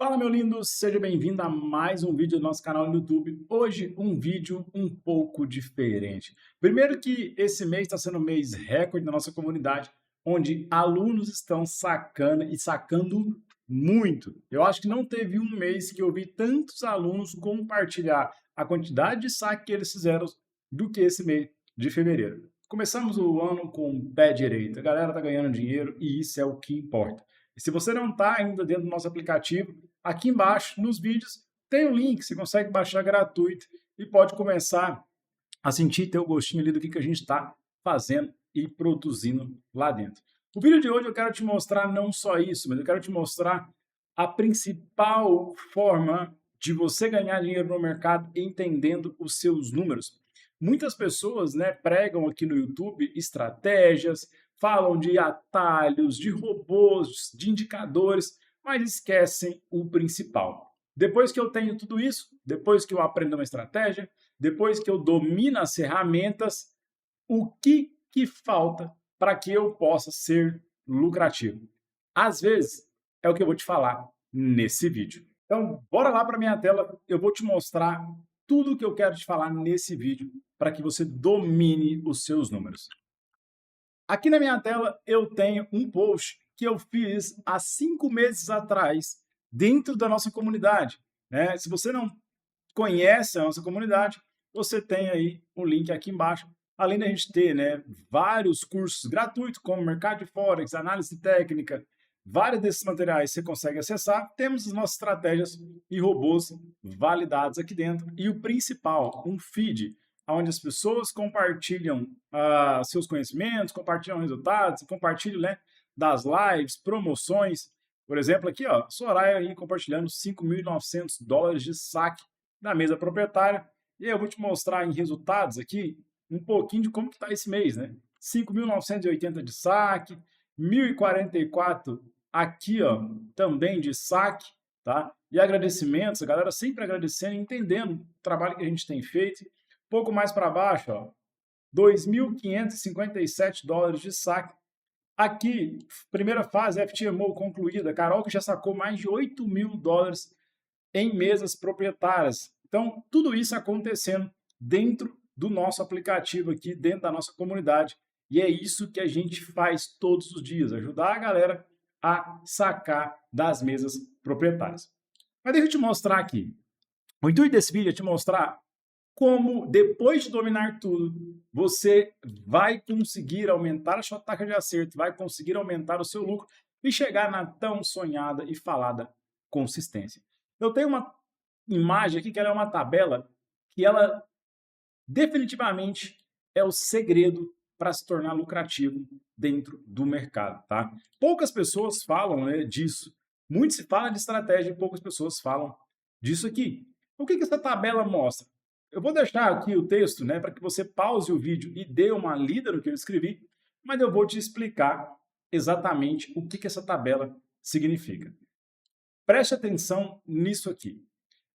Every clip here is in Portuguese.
Fala, meu lindo, seja bem-vindo a mais um vídeo do nosso canal no YouTube. Hoje, um vídeo um pouco diferente. Primeiro que esse mês está sendo um mês recorde na nossa comunidade, onde alunos estão sacando e sacando muito. Eu acho que não teve um mês que eu vi tantos alunos compartilhar a quantidade de saque que eles fizeram do que esse mês de fevereiro. Começamos o ano com o pé direito, a galera está ganhando dinheiro e isso é o que importa. E se você não está ainda dentro do nosso aplicativo, aqui embaixo, nos vídeos, tem um link, você consegue baixar gratuito e pode começar a sentir ter o gostinho ali do que a gente está fazendo e produzindo lá dentro. O vídeo de hoje eu quero te mostrar não só isso, mas eu quero te mostrar a principal forma de você ganhar dinheiro no mercado entendendo os seus números. Muitas pessoas, né, pregam aqui no YouTube estratégias, falam de atalhos, de robôs, de indicadores, mas esquecem o principal. Depois que eu tenho tudo isso, depois que eu aprendo uma estratégia, depois que eu domino as ferramentas, o que falta para que eu possa ser lucrativo? Às vezes, é o que eu vou te falar nesse vídeo. Então, bora lá para minha tela, eu vou te mostrar tudo o que eu quero te falar nesse vídeo para que você domine os seus números. Aqui na minha tela eu tenho um post que eu fiz há 5 meses atrás dentro da nossa comunidade, né? Se você não conhece a nossa comunidade, você tem aí o link aqui embaixo. Além da gente ter, né, vários cursos gratuitos, como mercado de forex, análise técnica, vários desses materiais você consegue acessar. Temos as nossas estratégias e robôs validados aqui dentro. E o principal, um feed, onde as pessoas compartilham seus conhecimentos, compartilham resultados, compartilham, né, das lives, promoções. Por exemplo, aqui, ó, Soraya aí compartilhando $5.900 de saque da mesa proprietária. E eu vou te mostrar em resultados aqui um pouquinho de como que está esse mês, né? 5.980 de saque, 1.044 aqui, ó, também de saque, tá? E agradecimentos, a galera sempre agradecendo, entendendo o trabalho que a gente tem feito. Pouco mais para baixo, ó, $2.557 de saque. Aqui, primeira fase, FTMO concluída. Carol que já sacou mais de $8.000 em mesas proprietárias. Então, tudo isso acontecendo dentro do nosso aplicativo aqui, dentro da nossa comunidade. E é isso que a gente faz todos os dias, ajudar a galera a sacar das mesas proprietárias. Mas deixa eu te mostrar aqui. O intuito desse vídeo é te mostrar como, depois de dominar tudo, você vai conseguir aumentar a sua taxa de acerto, vai conseguir aumentar o seu lucro e chegar na tão sonhada e falada consistência. Eu tenho uma imagem aqui que ela é uma tabela que ela definitivamente é o segredo para se tornar lucrativo dentro do mercado, tá? Poucas pessoas falam, né, disso. Muito se fala de estratégia e poucas pessoas falam disso aqui. O que essa tabela mostra? Eu vou deixar aqui o texto, né, para que você pause o vídeo e dê uma lida no que eu escrevi, mas eu vou te explicar exatamente o que essa tabela significa. Preste atenção nisso aqui.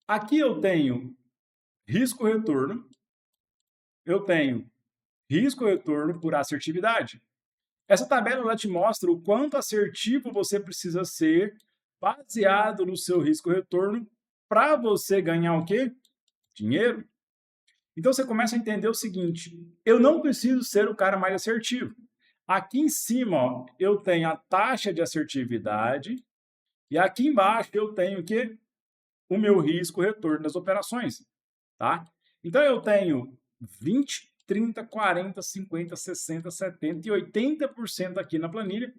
Aqui eu tenho risco-retorno, eu tenho risco-retorno por assertividade. Essa tabela ela te mostra o quanto assertivo você precisa ser baseado no seu risco-retorno para você ganhar o quê? Dinheiro. Então você começa a entender o seguinte, eu não preciso ser o cara mais assertivo. Aqui em cima, ó, eu tenho a taxa de assertividade e aqui embaixo eu tenho o quê? O meu risco-retorno das operações, tá? Então eu tenho 20, 30, 40, 50, 60, 70 e 80% aqui na planilha.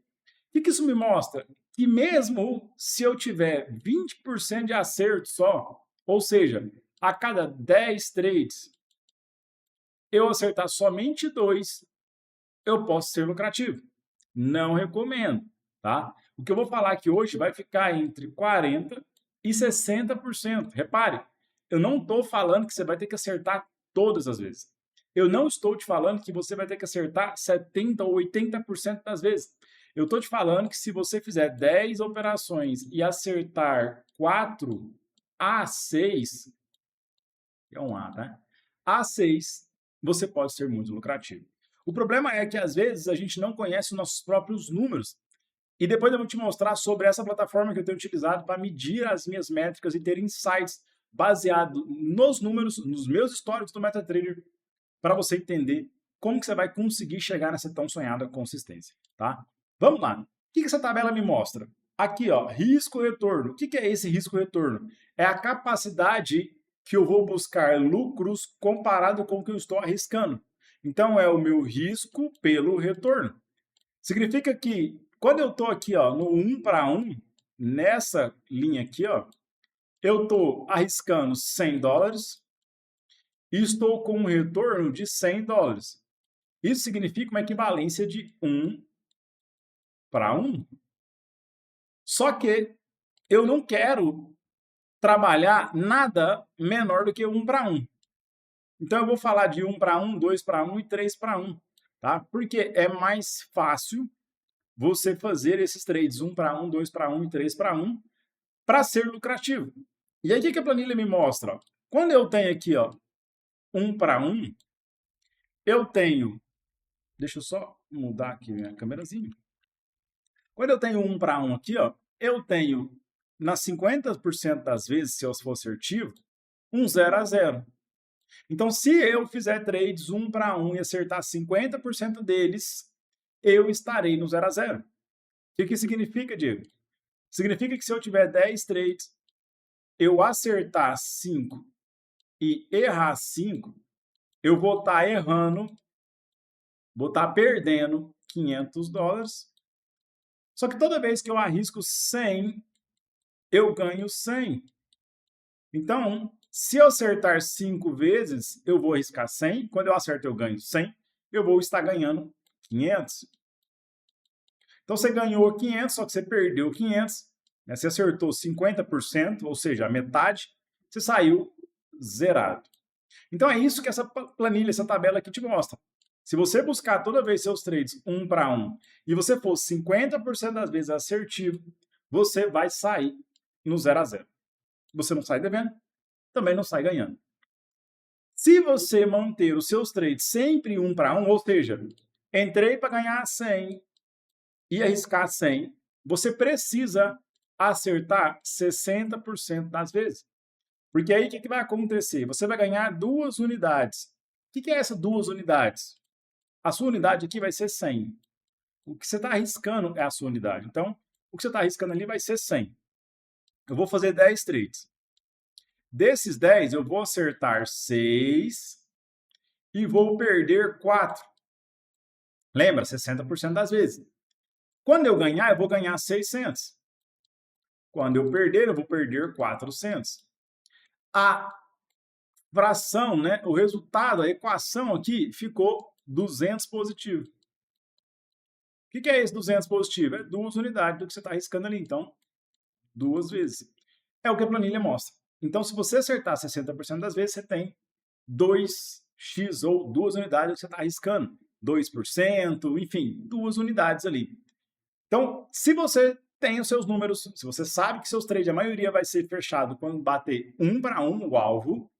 O que isso me mostra? Que mesmo se eu tiver 20% de acerto só, ou seja, a cada 10 trades eu acertar somente 2, eu posso ser lucrativo. Não recomendo, tá? O que eu vou falar aqui hoje vai ficar entre 40% e 60%. Repare, eu não estou falando que você vai ter que acertar todas as vezes. Eu não estou te falando que você vai ter que acertar 70% ou 80% das vezes. Eu estou te falando que se você fizer 10 operações e acertar 4 a 6, é um A, tá? A 6, você pode ser muito lucrativo. O problema é que às vezes a gente não conhece os nossos próprios números. E depois eu vou te mostrar sobre essa plataforma que eu tenho utilizado para medir as minhas métricas e ter insights baseado nos números, nos meus históricos do MetaTrader, para você entender como que você vai conseguir chegar nessa tão sonhada consistência, tá? Vamos lá. O que essa tabela me mostra? Aqui, ó, risco-retorno. O que é esse risco-retorno? É a capacidade que eu vou buscar lucros comparado com o que eu estou arriscando. Então, é o meu risco pelo retorno. Significa que quando eu estou aqui, ó, no 1 para 1, nessa linha aqui, ó, eu estou arriscando $100 e estou com um retorno de $100. Isso significa uma equivalência de 1 para 1. Só que eu não quero trabalhar nada menor do que 1 para 1. Então, eu vou falar de 1 para 1, 2 para 1 e 3 para 1, tá? Porque é mais fácil você fazer esses trades 1 para 1, 2 para 1 e 3 para 1 para ser lucrativo. E aí, o que a planilha me mostra? Quando eu tenho aqui, ó, 1 para 1, eu tenho... Deixa eu só mudar aqui minha câmerazinha. Quando eu tenho 1 para 1 aqui, ó, eu tenho, nas 50% das vezes, se eu for assertivo, um 0 a 0. Então, se eu fizer trades 1 para 1 e acertar 50% deles, eu estarei no 0 a 0. O que significa, Diego? Significa que se eu tiver 10 trades, eu acertar 5 e errar 5, eu vou estar errando, vou estar perdendo $500. Só que toda vez que eu arrisco 100, eu ganho 100. Então, se eu acertar 5 vezes, eu vou arriscar 100. Quando eu acerto, eu ganho 100. Eu vou estar ganhando 500. Então, você ganhou 500, só que você perdeu 500. Né? Você acertou 50%, ou seja, a metade. Você saiu zerado. Então, é isso que essa planilha, essa tabela aqui te mostra. Se você buscar toda vez seus trades 1 para 1 e você for 50% das vezes assertivo, você vai sair no 0 a 0. Você não sai devendo, também não sai ganhando. Se você manter os seus trades sempre 1 para 1, ou seja, entrei para ganhar 100 e arriscar 100, você precisa acertar 60% das vezes. Porque aí o que vai acontecer? Você vai ganhar 2 unidades. O que é essas 2 unidades? A sua unidade aqui vai ser 100. O que você está arriscando é a sua unidade. Então, o que você está arriscando ali vai ser 100. Eu vou fazer 10 trades. Desses 10, eu vou acertar 6 e vou perder 4. Lembra? 60% das vezes. Quando eu ganhar, eu vou ganhar 600. Quando eu perder, eu vou perder 400. A fração, né, o resultado, a equação aqui ficou 200 positivo. O que é esse 200 positivo? É 2 unidades do que você está arriscando ali. Então, 2 vezes. É o que a planilha mostra. Então, se você acertar 60% das vezes, você tem 2x ou 2 unidades do que você está arriscando. 2%, enfim, 2 unidades ali. Então, se você tem os seus números, se você sabe que seus trades, a maioria vai ser fechado quando bater 1 para 1 o alvo,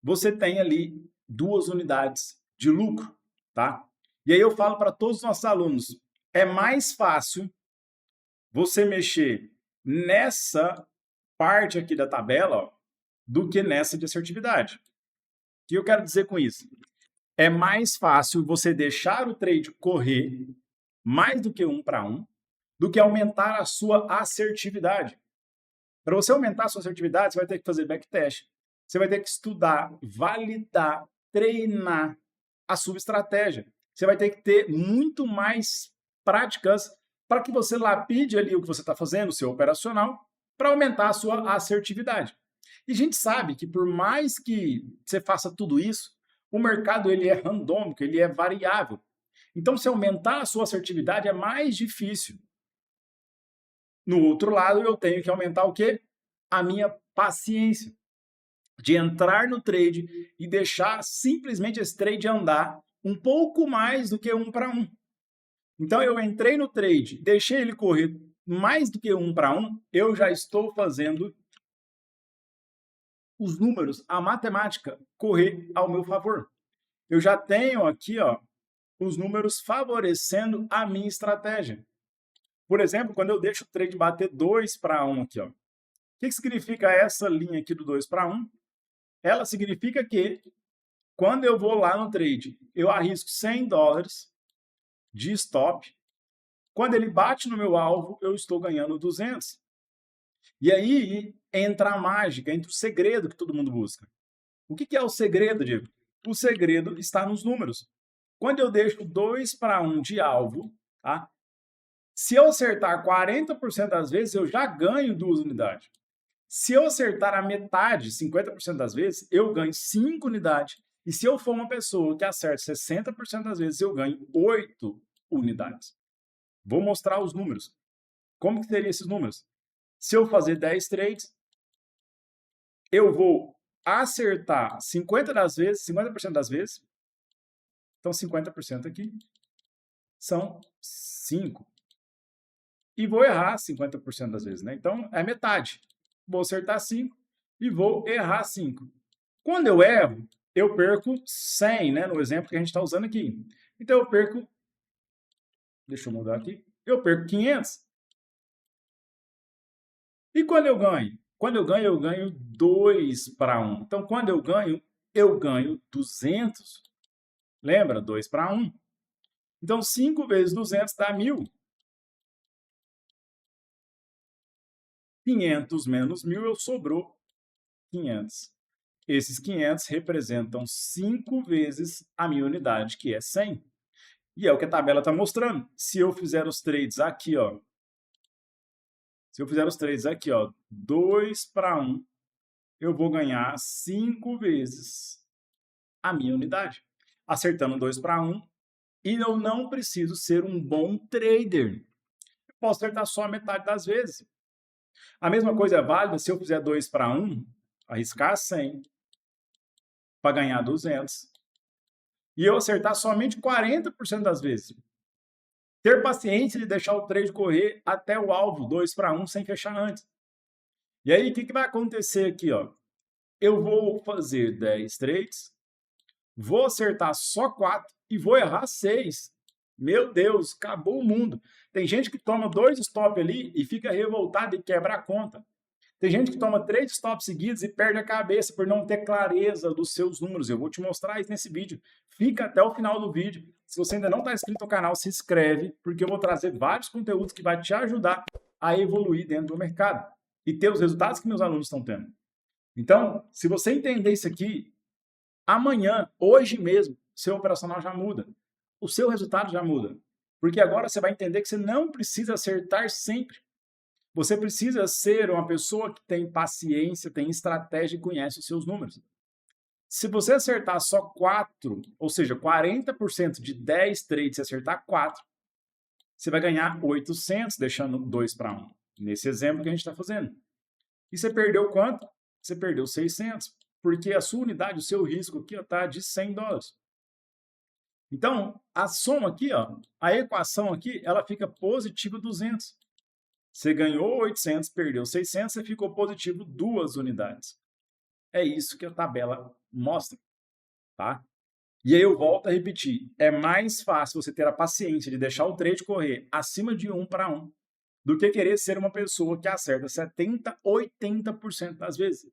você tem ali 2 unidades de lucro, tá? E aí eu falo para todos os nossos alunos, é mais fácil você mexer nessa parte aqui da tabela, ó, do que nessa de assertividade. O que eu quero dizer com isso? É mais fácil você deixar o trade correr mais do que 1 para 1, do que aumentar a sua assertividade. Para você aumentar a sua assertividade, você vai ter que fazer backtest. Você vai ter que estudar, validar, treinar a sua estratégia. Você vai ter que ter muito mais práticas para que você lapide ali o que você está fazendo, o seu operacional, para aumentar a sua assertividade. E a gente sabe que por mais que você faça tudo isso, o mercado ele é randômico, ele é variável. Então, se aumentar a sua assertividade é mais difícil. No outro lado, eu tenho que aumentar o quê? A minha paciência. De entrar no trade e deixar simplesmente esse trade andar um pouco mais do que 1 para 1. Então, eu entrei no trade, deixei ele correr mais do que 1 para 1, eu já estou fazendo os números, a matemática, correr ao meu favor. Eu já tenho aqui, ó, os números favorecendo a minha estratégia. Por exemplo, quando eu deixo o trade bater 2-1 aqui, ó. O que significa essa linha aqui do 2-1? Ela significa que quando eu vou lá no trade, eu arrisco $100 de stop. Quando ele bate no meu alvo, eu estou ganhando 200. E aí entra a mágica, entra o segredo que todo mundo busca. O que é o segredo, Diego? O segredo está nos números. Quando eu deixo 2-1 de alvo, tá? Se eu acertar 40% das vezes, eu já ganho 2 unidades. Se eu acertar a metade, 50% das vezes, eu ganho 5 unidades. E se eu for uma pessoa que acerta 60% das vezes, eu ganho 8 unidades. Vou mostrar os números. Como que seriam esses números? Se eu fazer 10 trades, eu vou acertar 50% das vezes. Então, 50% aqui são 5. E vou errar 50% das vezes, né? Então, é metade. Vou acertar 5 e vou errar 5. Quando eu erro, eu perco 100, né? No exemplo que a gente está usando aqui. Então, eu perco... Deixa eu mudar aqui. Eu perco 500. E quando eu ganho? Quando eu ganho 2-1. Então, quando eu ganho 200. Lembra? 2-1. Então, 5 vezes 200 dá 1.000. 500 menos 1.000, eu sobrou 500. Esses 500 representam 5 vezes a minha unidade, que é 100. E é o que a tabela está mostrando. Se eu fizer os trades aqui, ó. Se eu fizer os trades aqui, ó, 2-1, eu vou ganhar 5 vezes a minha unidade. Acertando 2-1, e eu não preciso ser um bom trader. Eu posso acertar só a metade das vezes. A mesma coisa é válida se eu fizer 2-1, arriscar 100 para ganhar 200. E eu acertar somente 40% das vezes. Ter paciência de deixar o trade correr até o alvo, 2-1, sem fechar antes. E aí, o que vai acontecer aqui, ó? Eu vou fazer 10 trades, vou acertar só 4 e vou errar 6. Meu Deus, acabou o mundo. Tem gente que toma 2 stops ali e fica revoltado e quebra a conta. Tem gente que toma 3 stops seguidos e perde a cabeça por não ter clareza dos seus números. Eu vou te mostrar isso nesse vídeo. Fica até o final do vídeo. Se você ainda não está inscrito no canal, se inscreve, porque eu vou trazer vários conteúdos que vai te ajudar a evoluir dentro do mercado e ter os resultados que meus alunos estão tendo. Então, se você entender isso aqui, amanhã, hoje mesmo, seu operacional já muda. O seu resultado já muda. Porque agora você vai entender que você não precisa acertar sempre. Você precisa ser uma pessoa que tem paciência, tem estratégia e conhece os seus números. Se você acertar só 4, ou seja, 40% de 10 trades, se acertar 4, você vai ganhar 800, deixando 2-1. Nesse exemplo que a gente está fazendo. E você perdeu quanto? Você perdeu 600, porque a sua unidade, o seu risco aqui está de $100. Então, a soma aqui, ó, a equação aqui, ela fica positiva 200. Você ganhou 800, perdeu 600, você ficou positivo 2 unidades. É isso que a tabela mostra, tá? E aí eu volto a repetir, é mais fácil você ter a paciência de deixar o trade correr acima de 1-1 do que querer ser uma pessoa que acerta 70%, 80% das vezes.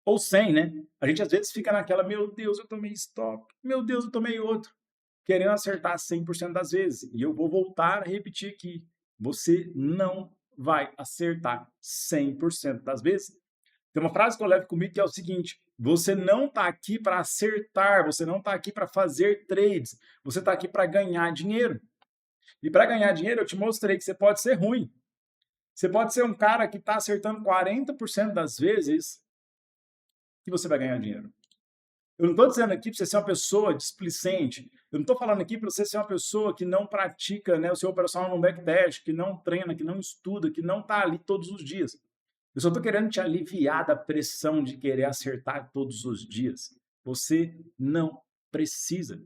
Ou 100, né? A gente às vezes fica naquela, meu Deus, eu tomei stop, meu Deus, eu tomei outro, querendo acertar 100% das vezes. E eu vou voltar a repetir aqui, você não vai acertar 100% das vezes. Tem uma frase que eu levo comigo que é o seguinte, você não está aqui para acertar, você não está aqui para fazer trades, você está aqui para ganhar dinheiro. E para ganhar dinheiro, eu te mostrei que você pode ser ruim. Você pode ser um cara que está acertando 40% das vezes que você vai ganhar dinheiro. Eu não estou dizendo aqui para você ser uma pessoa displicente. Eu não estou falando aqui para você ser uma pessoa que não pratica, né, o seu operacional no backtest, que não treina, que não estuda, que não está ali todos os dias. Eu só estou querendo te aliviar da pressão de querer acertar todos os dias. Você não precisa.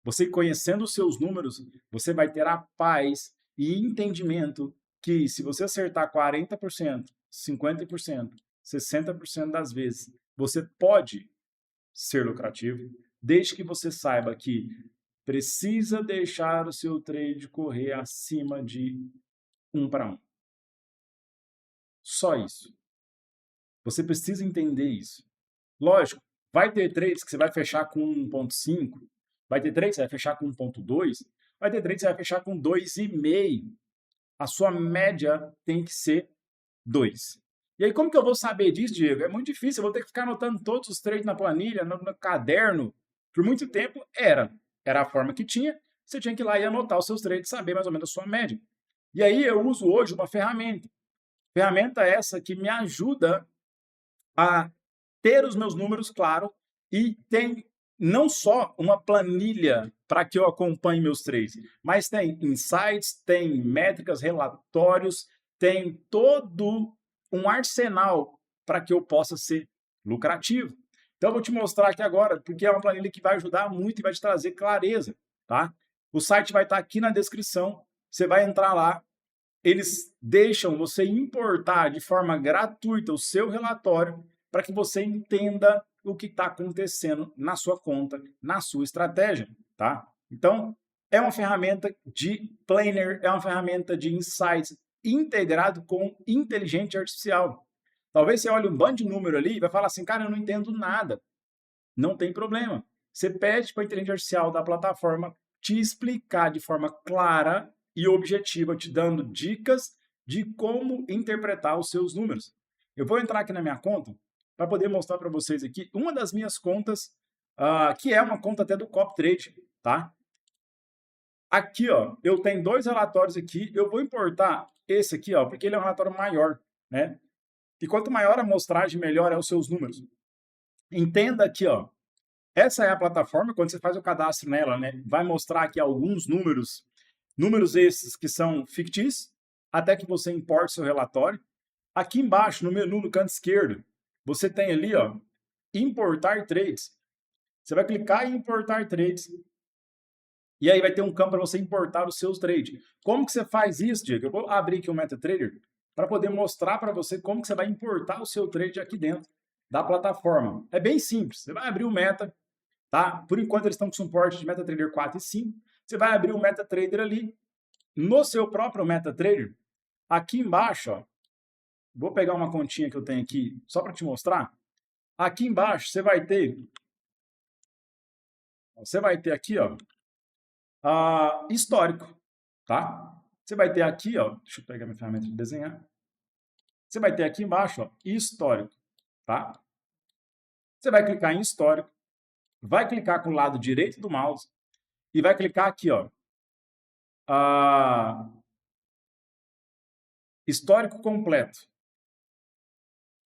Você conhecendo os seus números, você vai ter a paz e entendimento que se você acertar 40%, 50%, 60% das vezes, você pode ser lucrativo, desde que você saiba que precisa deixar o seu trade correr acima de 1 para 1. Só isso. Você precisa entender isso. Lógico, vai ter trades que você vai fechar com 1,5, vai ter trades que você vai fechar com 1,2, vai ter trades que você vai fechar com 2,5. A sua média tem que ser 2. E aí, como que eu vou saber disso, Diego? É muito difícil, eu vou ter que ficar anotando todos os trades na planilha, no caderno. Por muito tempo, era a forma que tinha, você tinha que ir lá e anotar os seus trades, saber mais ou menos a sua média. E aí, eu uso hoje uma ferramenta. Ferramenta essa que me ajuda a ter os meus números claros e tem não só uma planilha para que eu acompanhe meus trades, mas tem insights, tem métricas, relatórios, tem todo um arsenal para que eu possa ser lucrativo. Então, eu vou te mostrar aqui agora, porque é uma planilha que vai ajudar muito e vai te trazer clareza, tá? O site vai estar aqui na descrição, você vai entrar lá, eles deixam você importar de forma gratuita o seu relatório para que você entenda o que está acontecendo na sua conta, na sua estratégia, tá? Então, é uma ferramenta de planner, é uma ferramenta de insights integrado com inteligência artificial. Talvez você olhe um bando de número ali e vai falar assim, cara, eu não entendo nada. Não tem problema. Você pede para a inteligência artificial da plataforma te explicar de forma clara e objetiva, te dando dicas de como interpretar os seus números. Eu vou entrar aqui na minha conta para poder mostrar para vocês aqui uma das minhas contas, que é uma conta até do CopTrade, tá? Aqui, ó, eu tenho 2 relatórios aqui, eu vou importar esse aqui, ó, porque ele é um relatório maior, né? E quanto maior a amostragem, melhor é os seus números. Entenda aqui, ó, essa é a plataforma, quando você faz o cadastro nela, né, vai mostrar aqui alguns números, números esses que são fictícios, até que você importe seu relatório. Aqui embaixo, no menu, no canto esquerdo, você tem ali, ó, importar trades. Você vai clicar em importar trades, e aí vai ter um campo para você importar os seus trades. Como que você faz isso, Diego? Eu vou abrir aqui o MetaTrader para poder mostrar para você como que você vai importar o seu trade aqui dentro da plataforma. É bem simples. Você vai abrir o Meta, tá? Por enquanto eles estão com suporte de MetaTrader 4 e 5. Você vai abrir o MetaTrader ali. No seu próprio MetaTrader, aqui embaixo, ó, vou pegar uma continha que eu tenho aqui só para te mostrar. Aqui embaixo você vai ter aqui, ó, histórico, tá? Você vai ter aqui, ó, deixa eu pegar minha ferramenta de desenhar. Você vai ter aqui embaixo, ó, histórico, tá? Você vai clicar em histórico, vai clicar com o lado direito do mouse e vai clicar aqui, ó, histórico completo.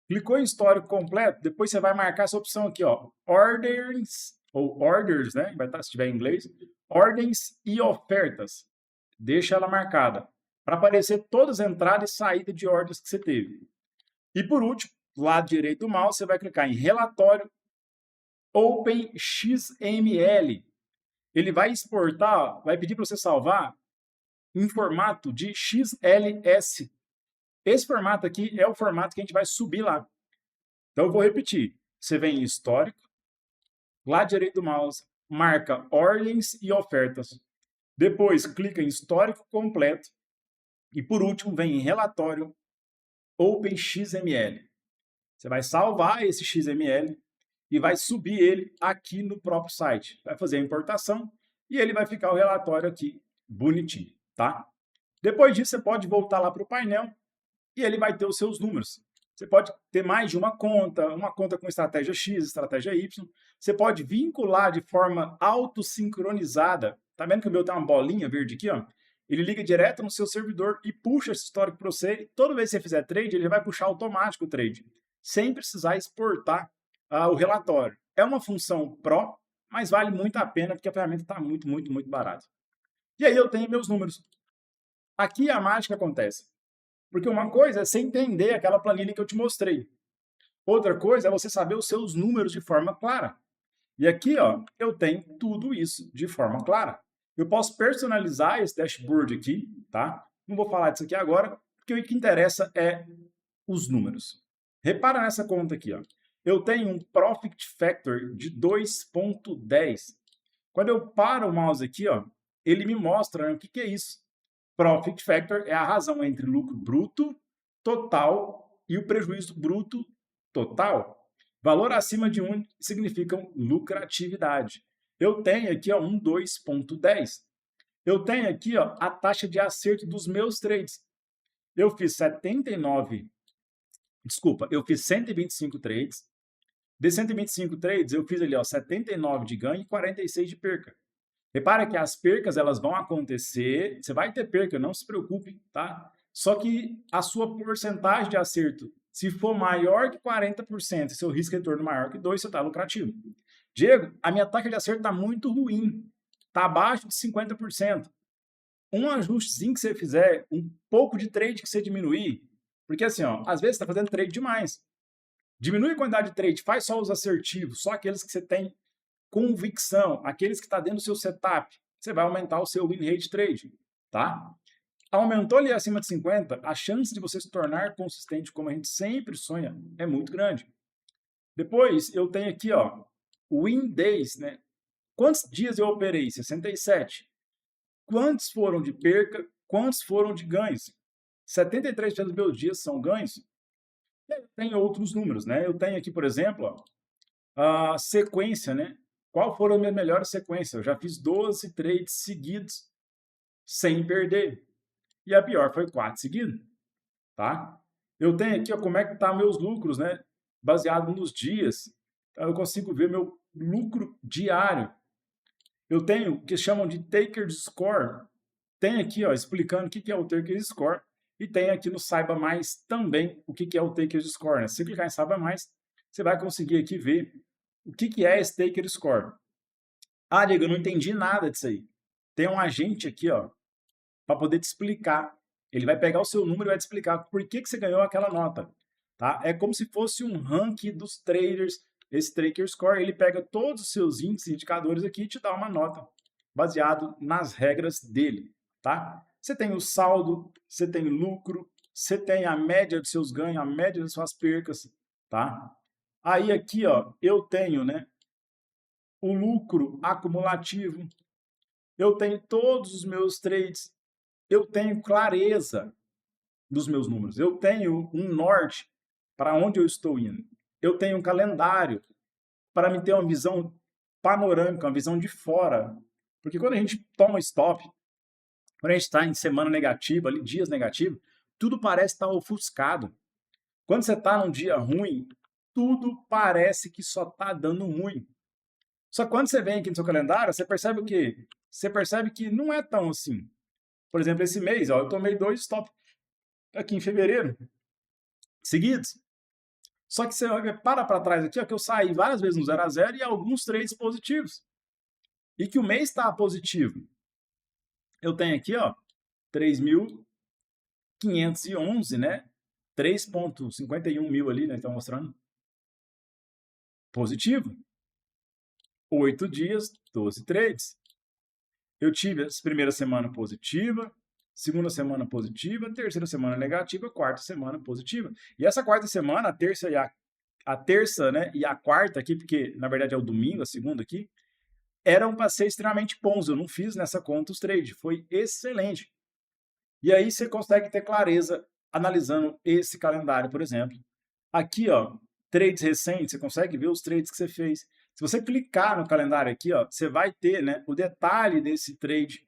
Clicou em histórico completo, depois você vai marcar essa opção aqui, ó, orders, ou orders, né? Vai estar, se tiver em inglês, ordens e ofertas. Deixa ela marcada, para aparecer todas as entradas e saídas de ordens que você teve. E por último, do lado direito do mouse, você vai clicar em relatório OpenXML. Ele vai exportar, vai pedir para você salvar em formato de XLS. Esse formato aqui é o formato que a gente vai subir lá. Então, eu vou repetir. Você vem em histórico, lado direito do mouse, marca ordens e ofertas. Depois, clica em histórico completo. E, por último, vem em relatório OpenXML. Você vai salvar esse XML e vai subir ele aqui no próprio site. Vai fazer a importação e ele vai ficar o relatório aqui bonitinho, tá? Depois disso, você pode voltar lá para o painel e ele vai ter os seus números. Você pode ter mais de uma conta com estratégia X, estratégia Y. Você pode vincular de forma autossincronizada. Tá vendo que o meu tem uma bolinha verde aqui, ó? Ele liga direto no seu servidor e puxa esse histórico para você. E toda vez que você fizer trade, ele vai puxar automático o trade, sem precisar exportar o relatório. É uma função Pro, mas vale muito a pena porque a ferramenta está muito, muito, muito barata. E aí eu tenho meus números. Aqui a mágica acontece. Porque uma coisa é você entender aquela planilha que eu te mostrei. Outra coisa é você saber os seus números de forma clara. E aqui, ó, eu tenho tudo isso de forma clara. Eu posso personalizar esse dashboard aqui, tá? Não vou falar disso aqui agora, porque o que interessa é os números. Repara nessa conta aqui, ó. Eu tenho um Profit Factor de 2,10. Quando eu paro o mouse aqui, ó, ele me mostra o que é isso. Profit Factor é a razão entre lucro bruto total e o prejuízo bruto total. Valor acima de 1 significa lucratividade. Eu tenho aqui ó, 2.10. Eu tenho aqui ó, a taxa de acerto dos meus trades. Eu fiz 125 trades. De 125 trades, eu fiz ali ó, 79 de ganho e 46 de perca. Repara que as percas elas vão acontecer, você vai ter perca, não se preocupe, tá? Só que a sua porcentagem de acerto, se for maior que 40%, seu risco de retorno maior que 2, você está lucrativo. Diego, a minha taxa de acerto está muito ruim, está abaixo de 50%. Um ajustezinho que você fizer, um pouco de trade que você diminuir, porque assim, ó, às vezes você está fazendo trade demais. Diminui a quantidade de trade, faz só os assertivos, só aqueles que você tem convicção, aqueles que estão dentro do seu setup, você vai aumentar o seu win rate trade, tá? Aumentou ali acima de 50, a chance de você se tornar consistente, como a gente sempre sonha, é muito grande. Depois, eu tenho aqui, ó, win days, né? Quantos dias eu operei? 67. Quantos foram de perca? Quantos foram de ganhos? 73% dos meus dias são ganhos. Tem outros números, né? Eu tenho aqui, por exemplo, ó, a sequência, né? Qual foram as minhas melhores sequências? Eu já fiz 12 trades seguidos sem perder. E a pior foi 4 seguidos, tá? Eu tenho aqui ó, como é que tá meus lucros, né? Baseado nos dias. Então, eu consigo ver meu lucro diário. Eu tenho o que chamam de Takers Score. Tem aqui ó, explicando o que é o Takers Score. E tem aqui no Saiba Mais também o que é o Takers Score. Né? Se você clicar em Saiba Mais, você vai conseguir aqui ver o que é esse Taker Score. Ah, Diego, eu não entendi nada disso aí. Tem um agente aqui, ó, para poder te explicar. Ele vai pegar o seu número e vai te explicar por que você ganhou aquela nota. Tá? É como se fosse um ranking dos traders. Esse Taker Score, ele pega todos os seus índices e indicadores aqui e te dá uma nota baseado nas regras dele. Tá? Você tem o saldo, você tem lucro, você tem a média dos seus ganhos, a média das suas percas. Tá? Aí aqui, ó, eu tenho, né, o lucro acumulativo, eu tenho todos os meus trades, eu tenho clareza dos meus números, eu tenho um norte para onde eu estou indo, eu tenho um calendário para me ter uma visão panorâmica, uma visão de fora, porque quando a gente toma stop, quando a gente está em semana negativa, ali, dias negativos, tudo parece estar ofuscado. Quando você está num dia ruim, tudo parece que só está dando ruim. Só que quando você vem aqui no seu calendário, você percebe o quê? Você percebe que não é tão assim. Por exemplo, esse mês, ó, eu tomei 2 stop aqui em fevereiro, seguidos. Só que você para trás aqui, ó, que eu saí várias vezes no 0 a 0 e alguns trades positivos. E que o mês está positivo. Eu tenho aqui, ó, 3.511, né? 3.51 mil ali, né? Estão mostrando. Positivo. 8 dias, 12 trades. Eu tive a primeira semana positiva, segunda semana positiva, terceira semana negativa, quarta semana positiva. E essa quarta semana, a terça, né, e a quarta aqui, porque na verdade é o domingo, a segunda aqui, eram para ser extremamente bons. Eu não fiz nessa conta os trades, foi excelente. E aí você consegue ter clareza analisando esse calendário, por exemplo. Aqui, ó, trades recentes, você consegue ver os trades que você fez. Se você clicar no calendário aqui, ó, você vai ter, né, o detalhe desse trade,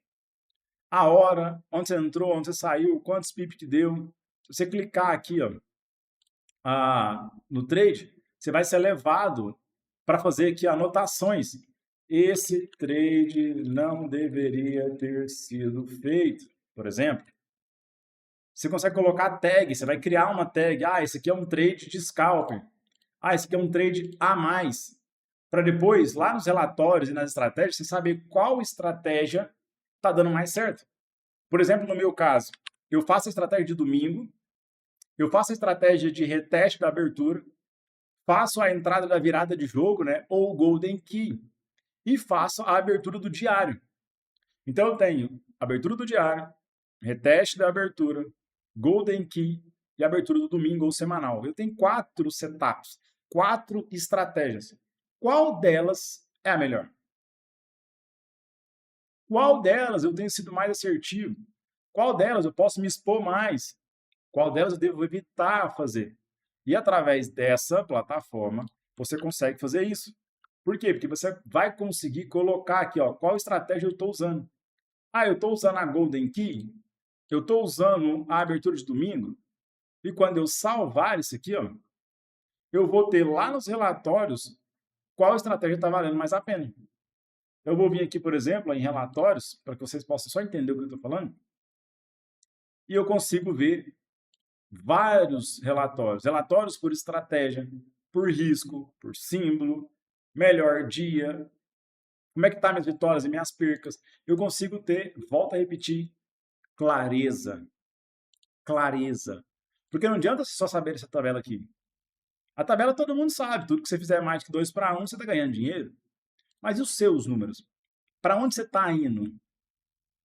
a hora, onde você entrou, onde você saiu, quantos pips que deu. Se você clicar aqui ó, no trade, você vai ser levado para fazer aqui anotações. Esse trade não deveria ter sido feito, por exemplo. Você consegue colocar tag, você vai criar uma tag. Ah, esse aqui é um trade de scalper. Ah, esse aqui é um trade a mais. Para depois, lá nos relatórios e nas estratégias, você saber qual estratégia está dando mais certo. Por exemplo, no meu caso, eu faço a estratégia de domingo, eu faço a estratégia de reteste da abertura, faço a entrada da virada de jogo, né, ou Golden Key, e faço a abertura do diário. Então, eu tenho abertura do diário, reteste da abertura, Golden Key e abertura do domingo ou semanal. Eu tenho 4 setups, 4 estratégias. Qual delas é a melhor? Qual delas eu tenho sido mais assertivo? Qual delas eu posso me expor mais? Qual delas eu devo evitar fazer? E através dessa plataforma, você consegue fazer isso. Por quê? Porque você vai conseguir colocar aqui, ó, qual estratégia eu estou usando. Ah, eu estou usando a Golden Key, eu estou usando a abertura de domingo, e quando eu salvar isso aqui, ó, eu vou ter lá nos relatórios qual estratégia está valendo mais a pena. Eu vou vir aqui, por exemplo, em relatórios, para que vocês possam só entender o que eu estou falando, e eu consigo ver vários relatórios. Relatórios por estratégia, por risco, por símbolo, melhor dia, como é que tá minhas vitórias e minhas percas. Eu consigo ter, volto a repetir, clareza. Clareza. Porque não adianta você só saber essa tabela aqui. A tabela todo mundo sabe, tudo que você fizer mais que 2 para 1, você está ganhando dinheiro. Mas e os seus números? Para onde você está indo?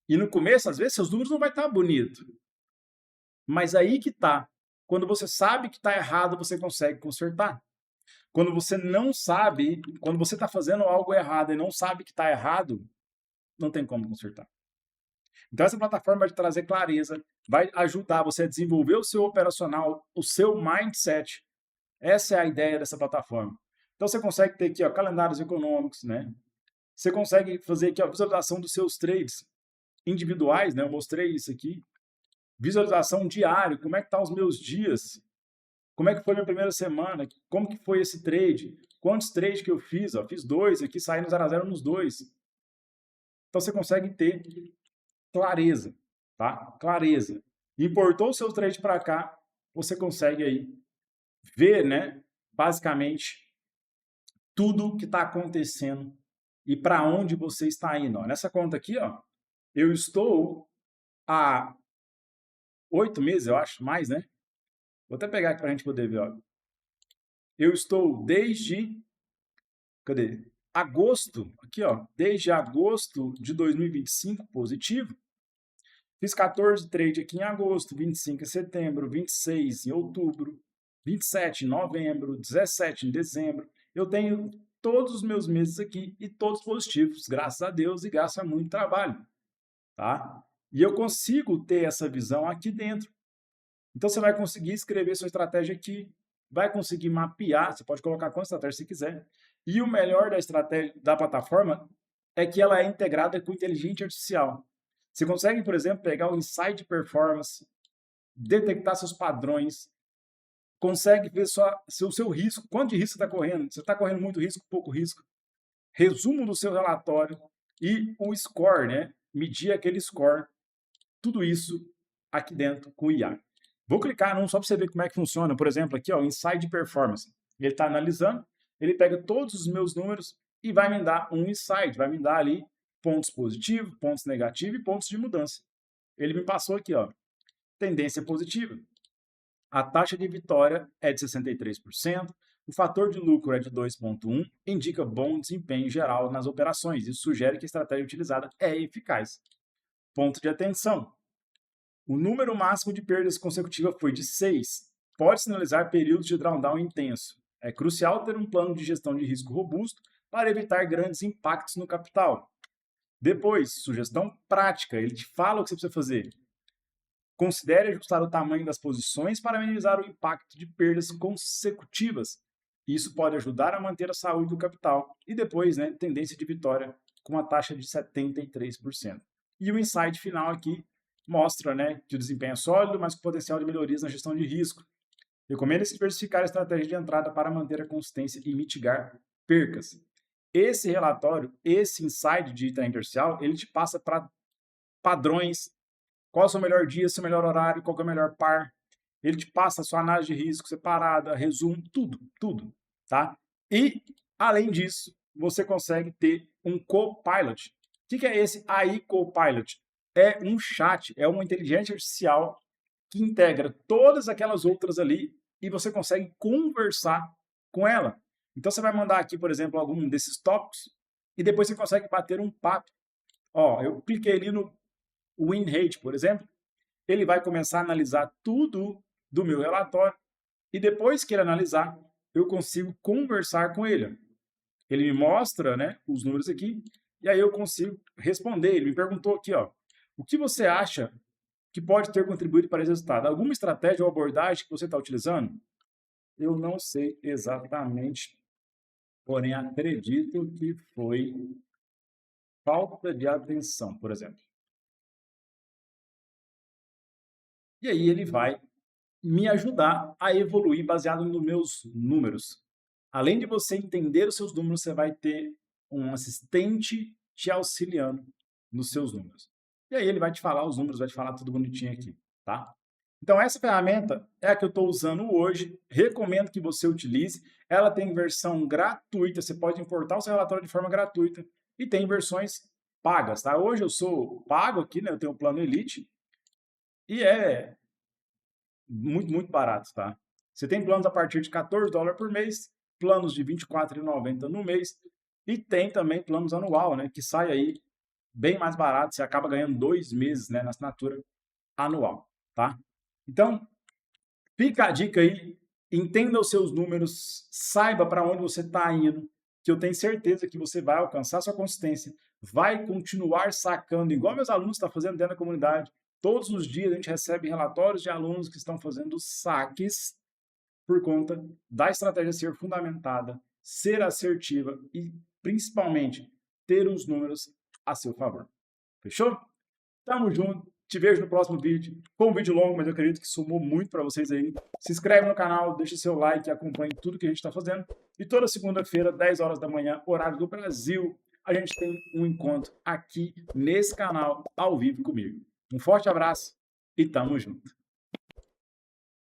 E no começo, às vezes, seus números não vai estar bonito. Mas aí que tá. Quando você sabe que está errado, você consegue consertar. Quando você não sabe, quando você está fazendo algo errado e não sabe que está errado, não tem como consertar. Então, essa plataforma vai te trazer clareza, vai ajudar você a desenvolver o seu operacional, o seu mindset. Essa é a ideia dessa plataforma. Então, você consegue ter aqui, ó, calendários econômicos, né? Você consegue fazer aqui a visualização dos seus trades individuais, né? Eu mostrei isso aqui. Visualização diária, como é que estão os meus dias? Como é que foi minha primeira semana? Como que foi esse trade? Quantos trades que eu fiz? Ó, fiz 2 aqui, saí no 0 a 0 nos 2. Então, você consegue ter clareza, tá? Clareza. Importou o seu trade para cá, você consegue aí ver, né? Basicamente, tudo que está acontecendo e para onde você está indo. Ó. Nessa conta aqui, ó, eu estou há 8 meses, eu acho, mais, né? Vou até pegar aqui para a gente poder ver. Ó. Eu estou desde... Cadê? Agosto, aqui, ó, desde agosto de 2025, positivo. Fiz 14 trade aqui em agosto, 25 em setembro, 26 em outubro, 27 em novembro, 17 em dezembro. Eu tenho todos os meus meses aqui e todos positivos, graças a Deus e graças a muito trabalho, tá? E eu consigo ter essa visão aqui dentro. Então, você vai conseguir escrever sua estratégia aqui, vai conseguir mapear, você pode colocar quanta estratégia você quiser. E o melhor da estratégia da plataforma é que ela é integrada com inteligência artificial. Você consegue, por exemplo, pegar o Insight Performance, detectar seus padrões, consegue ver o seu risco, quanto de risco você está correndo, você está correndo muito risco, pouco risco, resumo do seu relatório e o score, né? Medir aquele score, tudo isso aqui dentro com o IA. Vou clicar num só para você ver como é que funciona. Por exemplo, aqui, ó, Insight Performance. Ele está analisando, ele pega todos os meus números e vai me dar um insight, vai me dar ali pontos positivos, pontos negativos e pontos de mudança. Ele me passou aqui, ó, tendência positiva. A taxa de vitória é de 63%, o fator de lucro é de 2,1, indica bom desempenho geral nas operações. Isso sugere que a estratégia utilizada é eficaz. Ponto de atenção. O número máximo de perdas consecutivas foi de 6. Pode sinalizar períodos de drawdown intenso. É crucial ter um plano de gestão de risco robusto para evitar grandes impactos no capital. Depois, sugestão prática. Ele te fala o que você precisa fazer. Considere ajustar o tamanho das posições para minimizar o impacto de perdas consecutivas. Isso pode ajudar a manter a saúde do capital. E depois, né, tendência de vitória com uma taxa de 73%. E o insight final aqui mostra, né, que o desempenho é sólido, mas com potencial de melhorias na gestão de risco. Recomenda-se diversificar a estratégia de entrada para manter a consistência e mitigar percas. Esse relatório, esse insight de trend artificial, ele te passa para padrões, qual é o seu melhor dia, seu melhor horário, qual é o melhor par. Ele te passa a sua análise de risco separada, resumo, tudo, tá? E, além disso, você consegue ter um Copilot. O que é esse AI Copilot? É um chat, é uma inteligência artificial que integra todas aquelas outras ali e você consegue conversar com ela. Então, você vai mandar aqui, por exemplo, algum desses tópicos e depois você consegue bater um papo. Ó, eu cliquei ali no Win Rate, por exemplo, ele vai começar a analisar tudo do meu relatório e depois que ele analisar, eu consigo conversar com ele. Ele me mostra, né, os números aqui e aí eu consigo responder. Ele me perguntou aqui, ó, o que você acha que pode ter contribuído para esse resultado? Alguma estratégia ou abordagem que você está utilizando? Eu não sei exatamente, porém acredito que foi falta de atenção, por exemplo. E aí ele vai me ajudar a evoluir baseado nos meus números. Além de você entender os seus números, você vai ter um assistente te auxiliando nos seus números. E aí ele vai te falar os números, vai te falar tudo bonitinho aqui, tá? Então essa ferramenta é a que eu estou usando hoje, recomendo que você utilize. Ela tem versão gratuita, você pode importar o seu relatório de forma gratuita e tem versões pagas, tá? Hoje eu sou pago aqui, né? Eu tenho o plano Elite e é muito barato, tá? Você tem planos a partir de $14 por mês, planos de R$ 24,90 no mês, e tem também planos anual, né? Que sai aí bem mais barato, você acaba ganhando 2 meses, né, na assinatura anual, tá? Então, fica a dica aí, entenda os seus números, saiba para onde você está indo, que eu tenho certeza que você vai alcançar sua consistência, vai continuar sacando, igual meus alunos estão fazendo dentro da comunidade. Todos os dias a gente recebe relatórios de alunos que estão fazendo saques por conta da estratégia ser fundamentada, ser assertiva e, principalmente, ter os números a seu favor. Fechou? Tamo junto. Te vejo no próximo vídeo. Foi um vídeo longo, mas eu acredito que somou muito para vocês aí. Se inscreve no canal, deixa seu like, acompanhe tudo que a gente está fazendo. E toda segunda-feira, 10 horas da manhã, horário do Brasil, a gente tem um encontro aqui nesse canal, ao vivo comigo. Um forte abraço e tamo junto.